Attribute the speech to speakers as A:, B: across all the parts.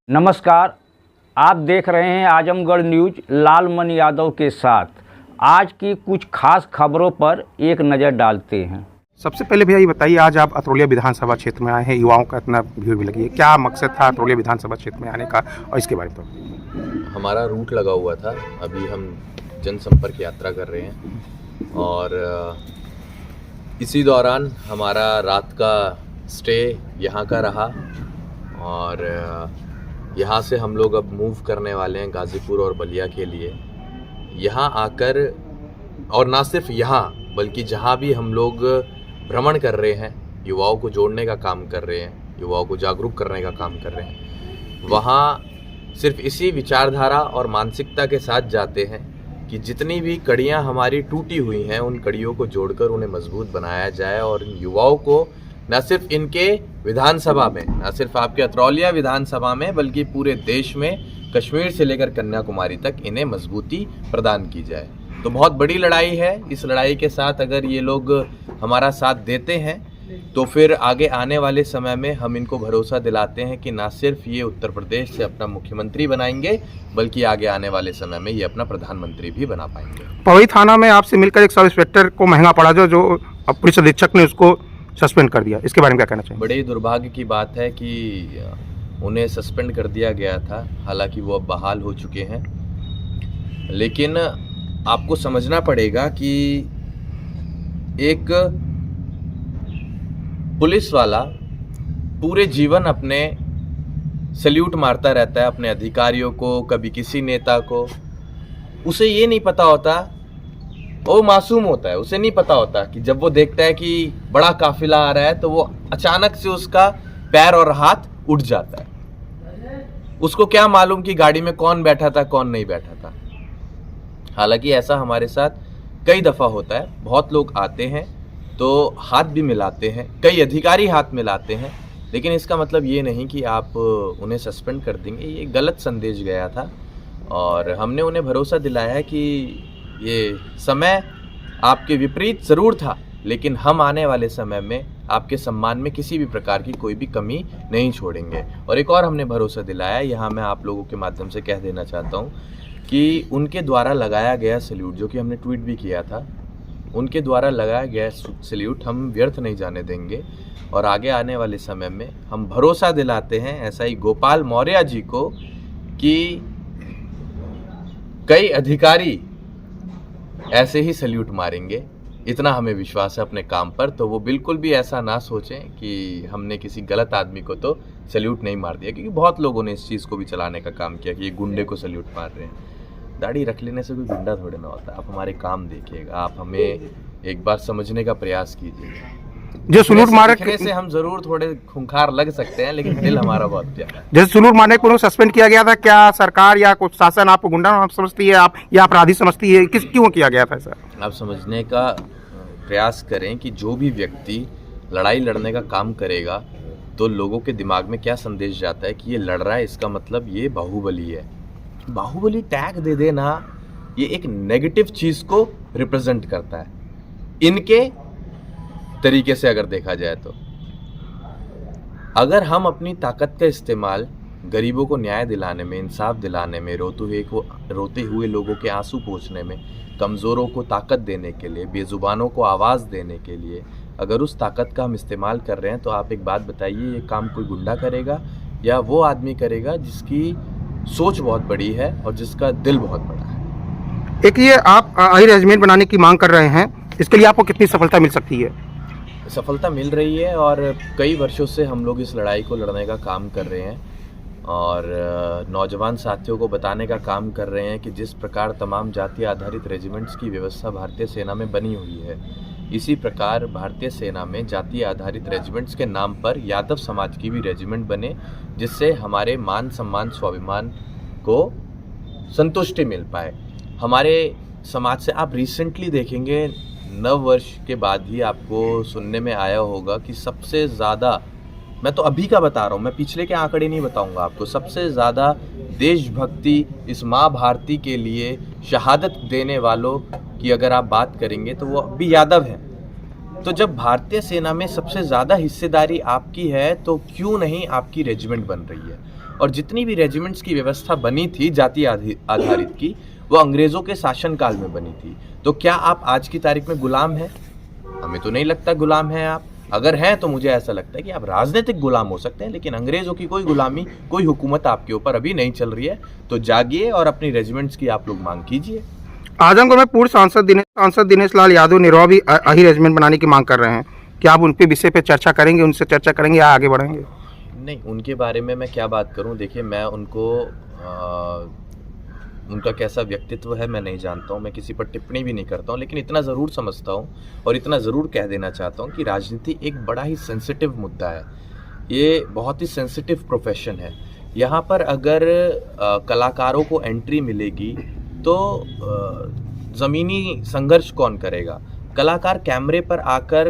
A: नमस्कार, आप देख रहे हैं आजमगढ़ न्यूज लालमन यादव के साथ। आज की कुछ खास खबरों पर एक नज़र डालते हैं।
B: सबसे पहले भैया ये बताइए, आज आप अतरौलिया विधानसभा क्षेत्र में आए हैं, युवाओं का इतना भीड़ भी लगी है, क्या मकसद था अतरौलिया विधानसभा क्षेत्र में आने का और इसके बारे में?
C: हमारा रूट लगा हुआ था, अभी हम जनसंपर्क यात्रा कर रहे हैं और इसी दौरान हमारा रात का स्टे यहाँ का रहा और यहाँ से हम लोग अब मूव करने वाले हैं गाज़ीपुर और बलिया के लिए। यहाँ आकर, और ना सिर्फ यहाँ बल्कि जहाँ भी हम लोग भ्रमण कर रहे हैं, युवाओं को जोड़ने का काम कर रहे हैं, युवाओं को जागरूक करने का काम कर रहे हैं, वहाँ सिर्फ इसी विचारधारा और मानसिकता के साथ जाते हैं कि जितनी भी कड़ियाँ हमारी टूटी हुई हैं उन कड़ियों को जोड़कर उन्हें मजबूत बनाया जाए और इन युवाओं को न सिर्फ इनके विधानसभा में, न सिर्फ आपके अतरौलिया विधानसभा में, बल्कि पूरे देश में कश्मीर से लेकर कन्याकुमारी तक इन्हें मजबूती प्रदान की जाए। तो बहुत बड़ी लड़ाई है। इस लड़ाई के साथ अगर ये लोग हमारा साथ देते हैं तो फिर आगे आने वाले समय में हम इनको भरोसा दिलाते हैं कि ना सिर्फ ये उत्तर प्रदेश से अपना मुख्यमंत्री बनाएंगे बल्कि आगे आने वाले समय में ये अपना प्रधानमंत्री भी बना पाएंगे।
B: पवई थाना में आपसे मिलकर एक सब इंस्पेक्टर को महंगा पड़ा जो पुलिस अधीक्षक ने उसको सस्पेंड कर दिया, इसके बारे में क्या कहना चाहिए?
C: बड़े दुर्भाग्य की बात है कि उन्हें सस्पेंड कर दिया गया था, हालांकि वो अब बहाल हो चुके हैं। लेकिन आपको समझना पड़ेगा कि एक पुलिस वाला पूरे जीवन अपने सैल्यूट मारता रहता है अपने अधिकारियों को, कभी किसी नेता को। उसे ये नहीं पता होता, वो मासूम होता है, उसे नहीं पता होता कि जब वो देखता है कि बड़ा काफिला आ रहा है तो वो अचानक से उसका पैर और हाथ उठ जाता है। उसको क्या मालूम कि गाड़ी में कौन बैठा था कौन नहीं बैठा था। हालांकि ऐसा हमारे साथ कई दफ़ा होता है। बहुत लोग आते हैं तो हाथ भी मिलाते हैं, कई अधिकारी हाथ मिलाते हैं, लेकिन इसका मतलब ये नहीं कि आप उन्हें सस्पेंड कर देंगे। ये गलत संदेश गया था और हमने उन्हें भरोसा दिलाया है कि ये समय आपके विपरीत ज़रूर था, लेकिन हम आने वाले समय में आपके सम्मान में किसी भी प्रकार की कोई भी कमी नहीं छोड़ेंगे। और एक और हमने भरोसा दिलाया, यहाँ मैं आप लोगों के माध्यम से कह देना चाहता हूँ कि उनके द्वारा लगाया गया सैल्यूट, जो कि हमने ट्वीट भी किया था, उनके द्वारा लगाया गया सैल्यूट हम व्यर्थ नहीं जाने देंगे और आगे आने वाले समय में हम भरोसा दिलाते हैं ऐसा ही गोपाल मौर्य जी को कि कई अधिकारी ऐसे ही सैल्यूट मारेंगे। इतना हमें विश्वास है अपने काम पर, तो वो बिल्कुल भी ऐसा ना सोचें कि हमने किसी गलत आदमी को तो सैल्यूट नहीं मार दिया, क्योंकि बहुत लोगों ने इस चीज़ को भी चलाने का काम किया कि ये गुंडे को सैल्यूट मार रहे हैं। दाढ़ी रख लेने से कोई गुंडा थोड़े ना होता है। आप हमारे काम देखिएगा, आप हमें एक बार समझने का प्रयास कीजिएगा।
B: जो सैल्यूट मारने
C: से हम जरूर थोड़े खूंखार लग सकते हैं, लेकिन दिल हमारा बहुत प्यारा है।
B: जैसे सैल्यूट मारने को सस्पेंड किया गया था, क्या सरकार या कुछ शासन आपको गुंडा समझती है, आप या अपराधी समझती है, क्यों किया गया था ऐसा?
C: आप समझने का प्रयास करें कि जो भी व्यक्ति लड़ाई लड़ने का काम करेगा तो लोगों के दिमाग में क्या संदेश जाता है कि ये लड़ रहा है, इसका मतलब ये बाहुबली है। बाहुबली टैग दे देना ये एक नेगेटिव चीज़ को रिप्रेजेंट करता है इनके तरीके से अगर देखा जाए तो। अगर हम अपनी ताकत का इस्तेमाल गरीबों को न्याय दिलाने में, इंसाफ दिलाने में, रोते हुए लोगों के आंसू पोंछने में, कमज़ोरों को ताकत देने के लिए, बेजुबानों को आवाज़ देने के लिए अगर उस ताकत का हम इस्तेमाल कर रहे हैं, तो आप एक बात बताइए, ये काम कोई गुंडा करेगा या वो आदमी करेगा जिसकी सोच बहुत बड़ी है और जिसका दिल बहुत बड़ा है।
B: एक ये आप आई रेजिमेंट बनाने की मांग कर रहे हैं, इसके लिए आपको कितनी सफलता मिल सकती है?
C: सफलता मिल रही है और कई वर्षों से हम लोग इस लड़ाई को लड़ने का काम कर रहे हैं और नौजवान साथियों को बताने का काम कर रहे हैं कि जिस प्रकार तमाम जाति आधारित रेजिमेंट्स की व्यवस्था भारतीय सेना में बनी हुई है, इसी प्रकार भारतीय सेना में जाति आधारित रेजिमेंट्स के नाम पर यादव समाज की भी रेजिमेंट बने, जिससे हमारे मान सम्मान स्वाभिमान को संतुष्टि मिल पाए। हमारे समाज से आप रिसेंटली देखेंगे, नव वर्ष के बाद ही आपको सुनने में आया होगा कि सबसे ज़्यादा, मैं तो अभी का बता रहा हूँ, मैं पिछले के आंकड़े नहीं बताऊँगा आपको, सबसे ज़्यादा देशभक्ति इस माँ भारती के लिए शहादत देने वालों की अगर आप बात करेंगे तो वो अभी यादव हैं। तो जब भारतीय सेना में सबसे ज़्यादा हिस्सेदारी आपकी है तो क्यों नहीं आपकी रेजिमेंट बन रही है? और जितनी भी रेजिमेंट्स की व्यवस्था बनी थी जाति आधारित की, वो अंग्रेज़ों के शासनकाल में बनी थी। तो क्या आप आज की तारीख में गुलाम हैं? हमें तो नहीं लगता गुलाम हैं आप। अगर हैं तो मुझे ऐसा लगता है कि आप राजनीतिक गुलाम हो सकते हैं, लेकिन अंग्रेज़ों की कोई गुलामी, कोई हुकूमत आपके ऊपर अभी नहीं चल रही है। तो जागिए और अपनी रेजिमेंट्स की आप लोग मांग कीजिए।
B: आजमगढ़ में पूर्व सांसद दिनेश लाल यादव निरवा भी अही रेजिमेंट बनाने की मांग कर रहे हैं। क्या आप उनके विषय पे चर्चा करेंगे, उनसे चर्चा करेंगे या आगे बढ़ेंगे?
C: नहीं, उनके बारे में मैं क्या बात करूं। देखिए, मैं उनको उनका कैसा व्यक्तित्व है मैं नहीं जानता हूं, मैं किसी पर टिप्पणी भी नहीं करता हूं, लेकिन इतना ज़रूर समझता हूं और इतना ज़रूर कह देना चाहता हूं कि राजनीति एक बड़ा ही सेंसिटिव मुद्दा है। ये बहुत ही सेंसिटिव प्रोफेशन है। यहाँ पर अगर कलाकारों को एंट्री मिलेगी तो ज़मीनी संघर्ष कौन करेगा? कलाकार कैमरे पर आकर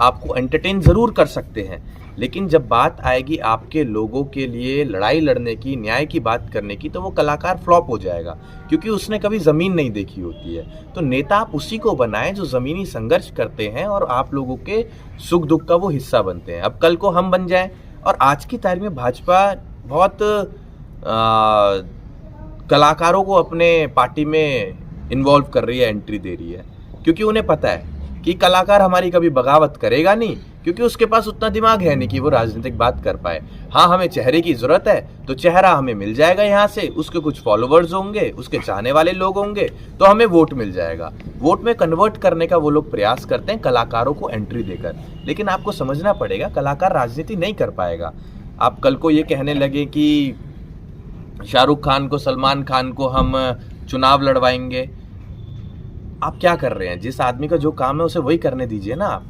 C: आपको एंटरटेन ज़रूर कर सकते हैं, लेकिन जब बात आएगी आपके लोगों के लिए लड़ाई लड़ने की, न्याय की बात करने की, तो वो कलाकार फ्लॉप हो जाएगा, क्योंकि उसने कभी ज़मीन नहीं देखी होती है। तो नेता आप उसी को बनाएं जो ज़मीनी संघर्ष करते हैं और आप लोगों के सुख दुख का वो हिस्सा बनते हैं। अब कल को हम बन जाएं। और आज की तारीख में भाजपा बहुत कलाकारों को अपने पार्टी में इन्वॉल्व कर रही है, एंट्री दे रही है, क्योंकि उन्हें पता है कि कलाकार हमारी कभी बगावत करेगा नहीं, क्योंकि उसके पास उतना दिमाग है नहीं कि वो राजनीतिक बात कर पाए। हाँ, हमें चेहरे की ज़रूरत है, तो चेहरा हमें मिल जाएगा यहाँ से, उसके कुछ फॉलोवर्स होंगे, उसके चाहने वाले लोग होंगे, तो हमें वोट मिल जाएगा। वोट में कन्वर्ट करने का वो लोग प्रयास करते हैं कलाकारों को एंट्री देकर, लेकिन आपको समझना पड़ेगा कलाकार राजनीति नहीं कर पाएगा। आप कल को ये कहने लगे कि शाहरुख खान को, सलमान खान को हम चुनाव लड़वाएंगे। आप क्या कर रहे हैं? जिस आदमी का जो काम है उसे वही करने दीजिए ना। आप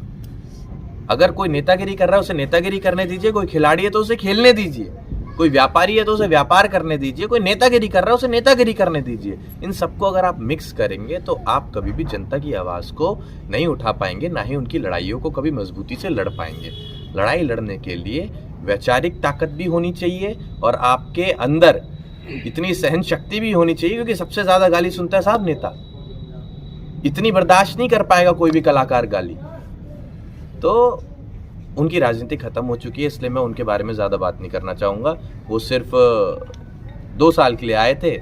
C: अगर कोई नेतागिरी कर रहा है उसे नेतागिरी करने दीजिए, कोई खिलाड़ी है तो उसे खेलने दीजिए, कोई व्यापारी है तो उसे व्यापार करने दीजिए, कोई नेतागिरी कर रहा है उसे नेतागिरी करने दीजिए। इन सबको अगर आप मिक्स करेंगे तो आप कभी भी जनता की आवाज़ को नहीं उठा पाएंगे, ना ही उनकी लड़ाइयों को कभी मजबूती से लड़ पाएंगे। लड़ाई लड़ने के लिए वैचारिक ताकत भी होनी चाहिए और आपके अंदर इतनी सहन शक्ति भी होनी चाहिए, क्योंकि सबसे ज़्यादा गाली सुनता है साहब नेता। इतनी बर्दाश्त नहीं कर पाएगा कोई भी कलाकार गाली। तो उनकी राजनीति खत्म हो चुकी है, इसलिए मैं उनके बारे में ज़्यादा बात नहीं करना चाहूँगा। वो सिर्फ 2 साल के लिए आए थे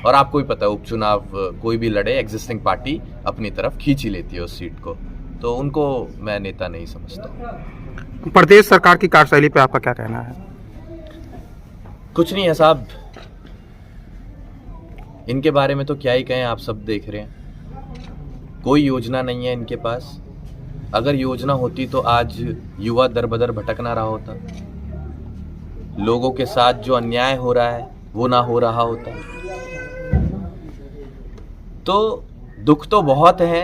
C: और आपको भी पता है उपचुनाव कोई भी लड़े, एग्जिस्टिंग पार्टी अपनी तरफ खींच ही लेती है उस सीट को, तो उनको मैं नेता नहीं समझता।
B: प्रदेश सरकार की कार्यशैली पे आपका क्या कहना है?
C: कुछ नहीं है साहब, इनके बारे में तो क्या ही कहें, आप सब देख रहे हैं। कोई योजना नहीं है इनके पास। अगर योजना होती तो आज युवा दर बदर भटक ना रहा होता, लोगों के साथ जो अन्याय हो रहा है वो ना हो रहा होता। तो दुख तो बहुत है,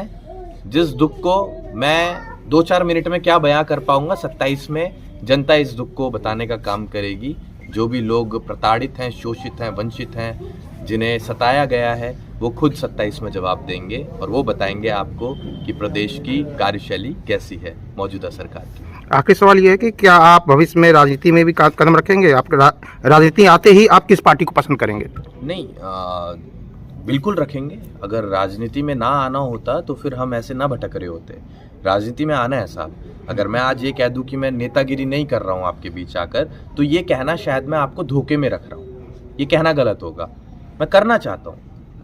C: जिस दुख को मैं 2-4 मिनट में क्या बयां कर पाऊंगा, 27 में जनता इस दुख को बताने का काम करेगी। जो भी लोग प्रताड़ित हैं, शोषित हैं, वंचित हैं, जिन्हें सताया गया है, वो खुद 27 में जवाब देंगे और वो बताएंगे आपको कि प्रदेश की कार्यशैली कैसी है मौजूदा सरकार की।
B: आखिरी सवाल ये है कि क्या आप भविष्य में राजनीति में भी कदम रखेंगे? आप राजनीति आते ही आप किस पार्टी को पसंद करेंगे?
C: नहीं, बिल्कुल रखेंगे। अगर राजनीति में ना आना होता तो फिर हम ऐसे ना भटक रहे होते। राजनीति में आना है साहब। अगर मैं आज ये कह दूं कि मैं नेतागिरी नहीं कर रहा हूं आपके बीच आकर, तो ये कहना शायद मैं आपको धोखे में रख रहा हूं। ये कहना गलत होगा। मैं करना चाहता हूं,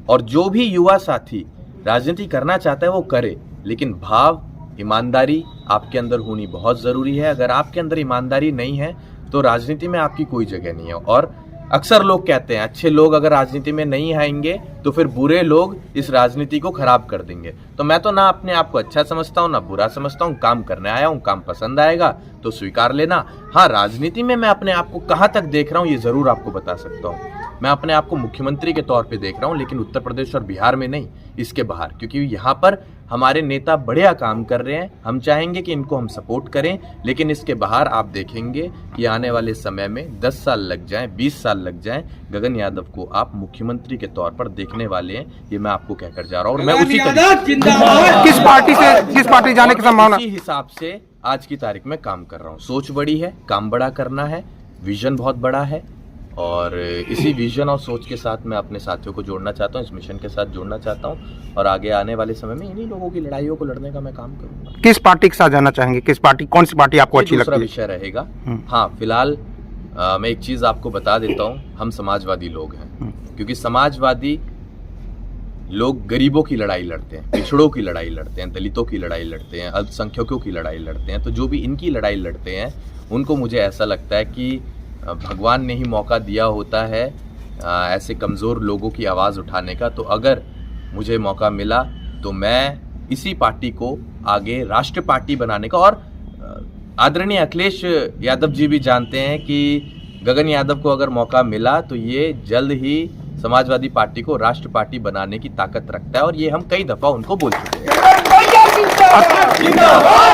C: और जो भी युवा साथी राजनीति करना चाहता है वो करे, लेकिन भाव, ईमानदारी आपके अंदर होनी बहुत ज़रूरी है। अगर आपके अंदर ईमानदारी नहीं है तो राजनीति में आपकी कोई जगह नहीं है। और अक्सर लोग कहते हैं अच्छे लोग अगर राजनीति में नहीं आएंगे तो फिर बुरे लोग इस राजनीति को खराब कर देंगे। तो मैं तो ना अपने आप को अच्छा समझता हूँ ना बुरा समझता हूँ। काम करने आया हूँ, काम पसंद आएगा तो स्वीकार लेना। हाँ, राजनीति में मैं अपने आप को कहाँ तक देख रहा हूँ ये ज़रूर आपको बता सकता हूँ। मैं अपने आप को मुख्यमंत्री के तौर पे देख रहा हूँ, लेकिन उत्तर प्रदेश और बिहार में नहीं, इसके बाहर, क्योंकि यहाँ पर हमारे नेता बढ़िया काम कर रहे हैं। हम चाहेंगे कि इनको हम सपोर्ट करें, लेकिन इसके बाहर आप देखेंगे कि आने वाले समय में 10 साल लग जाएं, 20 साल लग जाएं, गगन यादव को आप मुख्यमंत्री के तौर पर देखने वाले हैं। ये मैं आपको कहकर जा रहा हूँ। और मैं उसी
B: किस पार्टी जाने की संभावना?
C: उसी हिसाब से आज की तारीख में काम कर रहा हूँ। सोच बड़ी है, काम बड़ा करना है, विजन बहुत बड़ा है, और इसी विजन और सोच के साथ मैं अपने साथियों को जोड़ना चाहता हूँ, इस मिशन के साथ जोड़ना चाहता हूँ और आगे आने वाले समय में इन्हीं लोगों की लड़ाइयों को लड़ने का मैं काम करूँगा।
B: किस पार्टी के साथ जाना चाहेंगे? किस पार्टी, कौन सी पार्टी आपको अच्छी
C: दूसरा
B: लगती है?
C: विषय रहेगा। हाँ, फिलहाल मैं एक चीज़ आपको बता देता हूँ, हम समाजवादी लोग हैं, क्योंकि समाजवादी लोग गरीबों की लड़ाई लड़ते हैं, पिछड़ों की लड़ाई लड़ते हैं, दलितों की लड़ाई लड़ते हैं, अल्पसंख्यकों की लड़ाई लड़ते हैं। तो जो भी इनकी लड़ाई लड़ते हैं उनको मुझे ऐसा लगता है कि भगवान ने ही मौका दिया होता है ऐसे कमज़ोर लोगों की आवाज़ उठाने का। तो अगर मुझे मौका मिला तो मैं इसी पार्टी को आगे राष्ट्र पार्टी बनाने का, और आदरणीय अखिलेश यादव जी भी जानते हैं कि गगन यादव को अगर मौका मिला तो ये जल्द ही समाजवादी पार्टी को राष्ट्र पार्टी बनाने की ताकत रखता है, और ये हम कई दफा उनको बोल चुके हैं।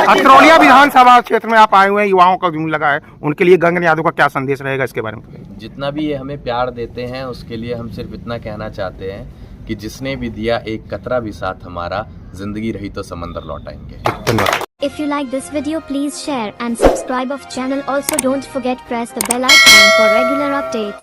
B: अतरौलिया विधानसभा क्षेत्र में आप आए हुए हैं, युवाओं का जुनून लगा है, उनके लिए गगन यादव का क्या संदेश रहेगा, इसके बारे में?
C: जितना भी ये हमें प्यार देते हैं उसके लिए हम सिर्फ इतना कहना चाहते हैं कि जिसने भी दिया एक कतरा भी साथ हमारा, जिंदगी रही तो समंदर लौटाएंगे।
B: धन्यवाद।
D: If you like this video, please share and subscribe of channel. Also don't forget press the bell icon for regular updates.